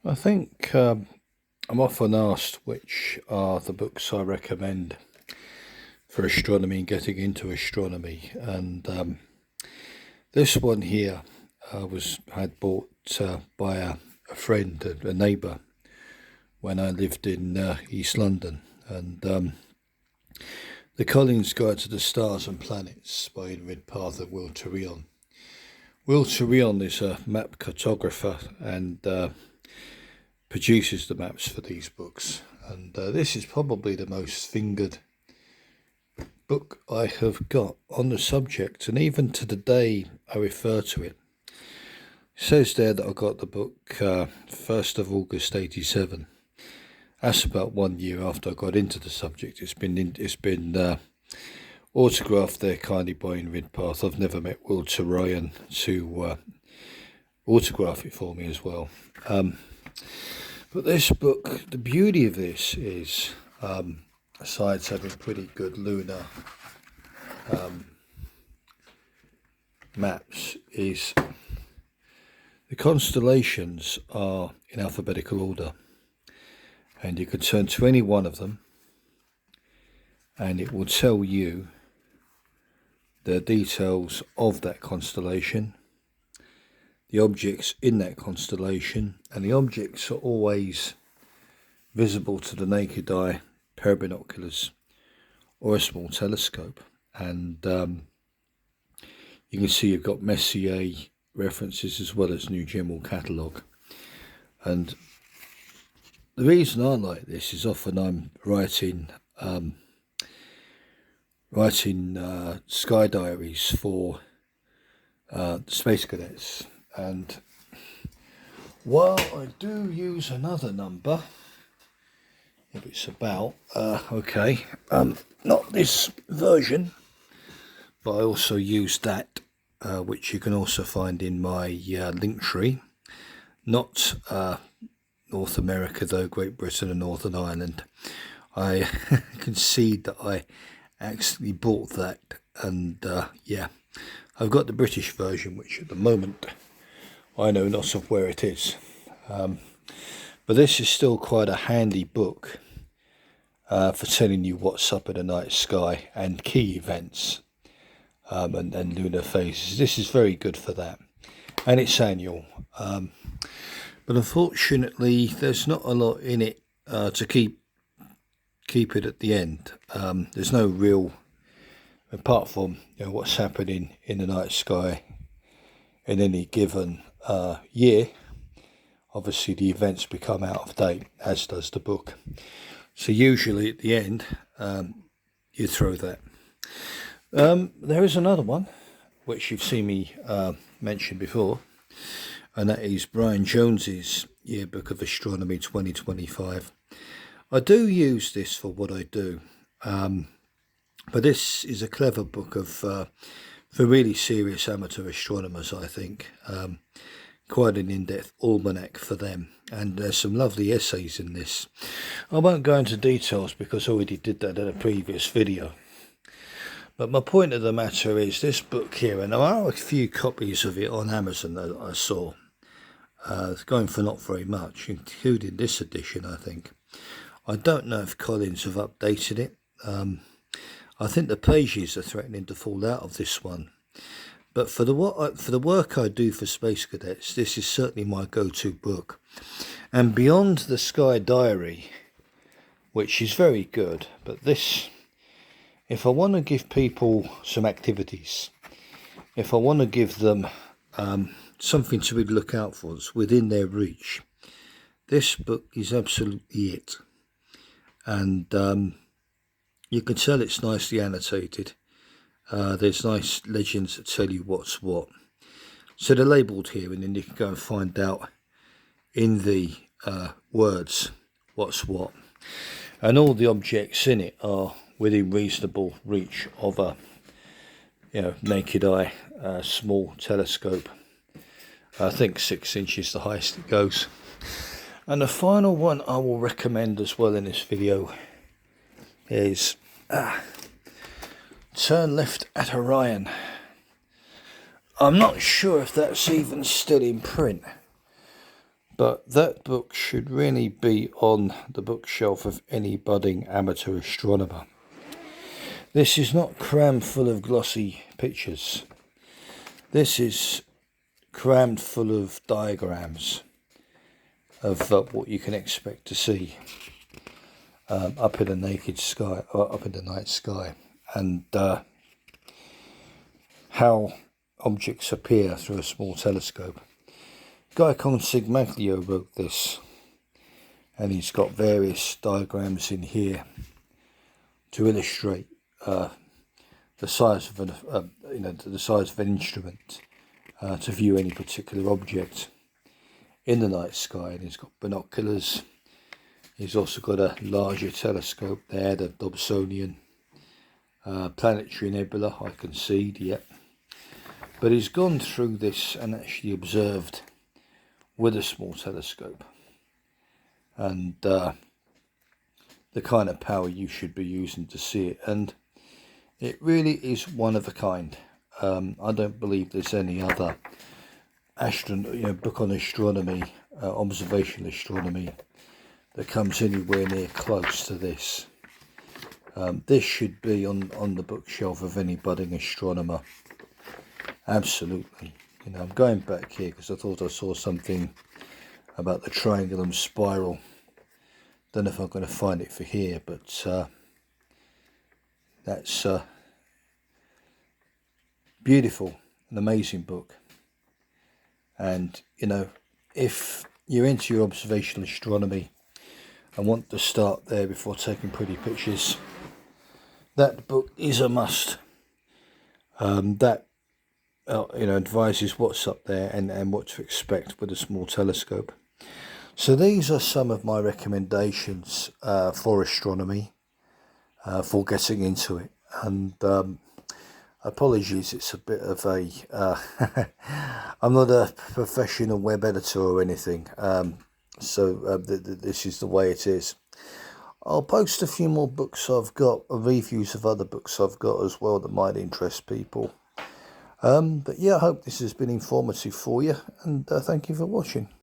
I think I'm often asked which are the books I recommend for astronomy and getting into astronomy, and this one here had bought by a friend, a neighbour, when I lived in East London, and The Collins Guide to the Stars and Planets by Inrid Path of Will Tryon. Will Tryon is a map cartographer and produces the maps for these books, and this is probably the most fingered book I have got on the subject, and even to the day I refer to it. It says there that I got the book 1st of August 87. That's about 1 year after I got into the subject. It's been autographed there kindly by Inrid Path. I've never met Will Tryon to autograph it for me as well. But this book, the beauty of this is, besides having pretty good lunar maps, is the constellations are in alphabetical order, and you could turn to any one of them and it will tell you the details of that constellation, the objects in that constellation, and the objects are always visible to the naked eye, parabinoculars or a small telescope. And you can see you've got Messier references as well as New General Catalogue. And the reason I like this is often I'm writing sky diaries for space cadets, and while I do use another number, if it's about not this version, but I also use that, which you can also find in my link tree. Not North America though, Great Britain and Northern Ireland. I concede that I actually bought that, and I've got the British version, which at the moment I know not of where it is, but this is still quite a handy book for telling you what's up in the night sky and key events and lunar phases. This is very good for that, and it's annual, but unfortunately there's not a lot in it to keep it at the end. There's no real, apart from what's happening in the night sky in any given year. Obviously the events become out of date, as does the book, so usually at the end you throw that. There is another one which you've seen me mention before, and that is Brian Jones's Yearbook of Astronomy 2025. I do use this for what I do, but this is a clever book for really serious amateur astronomers, I think. Quite an in-depth almanac for them, and there's some lovely essays in this. I won't go into details because I already did that in a previous video, but my point of the matter is this book here, and there are a few copies of it on Amazon that I saw, going for not very much, including this edition, I think. I don't know if Collins have updated it. I think the pages are threatening to fall out of this one. But for the work I do for space cadets, this is certainly my go-to book. And beyond the Sky Diary, which is very good, but this, if I want to give people some activities, if I want to give them something to really look out for that's within their reach, this book is absolutely it. And you can tell it's nicely annotated. There's nice legends that tell you what's what. So they're labelled here, and then you can go and find out in the words what's what. And all the objects in it are within reasonable reach of a naked eye small telescope. I think 6 inches the highest it goes. And the final one I will recommend as well in this video is Turn Left at Orion. I'm not sure if that's even still in print, But that book should really be on the bookshelf of any budding amateur astronomer. This is not crammed full of glossy pictures. This is crammed full of diagrams of what you can expect to see up in the naked sky, or up in the night sky, and how objects appear through a small telescope. A guy called Sigmaglio wrote this, and he's got various diagrams in here to illustrate the size of the size of an instrument to view any particular object in the night sky. And he's got binoculars. He's also got a larger telescope there, the Dobsonian planetary nebula, I concede, yet. But he's gone through this and actually observed with a small telescope, and the kind of power you should be using to see it. And it really is one of a kind. I don't believe there's any other book on astronomy, observational astronomy, that comes anywhere near close to this. This should be on the bookshelf of any budding astronomer. Absolutely. I'm going back here because I thought I saw something about the triangle and spiral. Don't know if I'm going to find it for here, but that's beautiful, an amazing book. And if you're into your observational astronomy and want to start there before taking pretty pictures, that book is a must. That advises what's up there and what to expect with a small telescope. So these are some of my recommendations for astronomy, for getting into it. And apologies, it's a bit of a I'm not a professional web editor or anything, so this is the way it is. I'll post a few more books I've got, reviews of other books I've got as well that might interest people. But yeah, I hope this has been informative for you, and thank you for watching.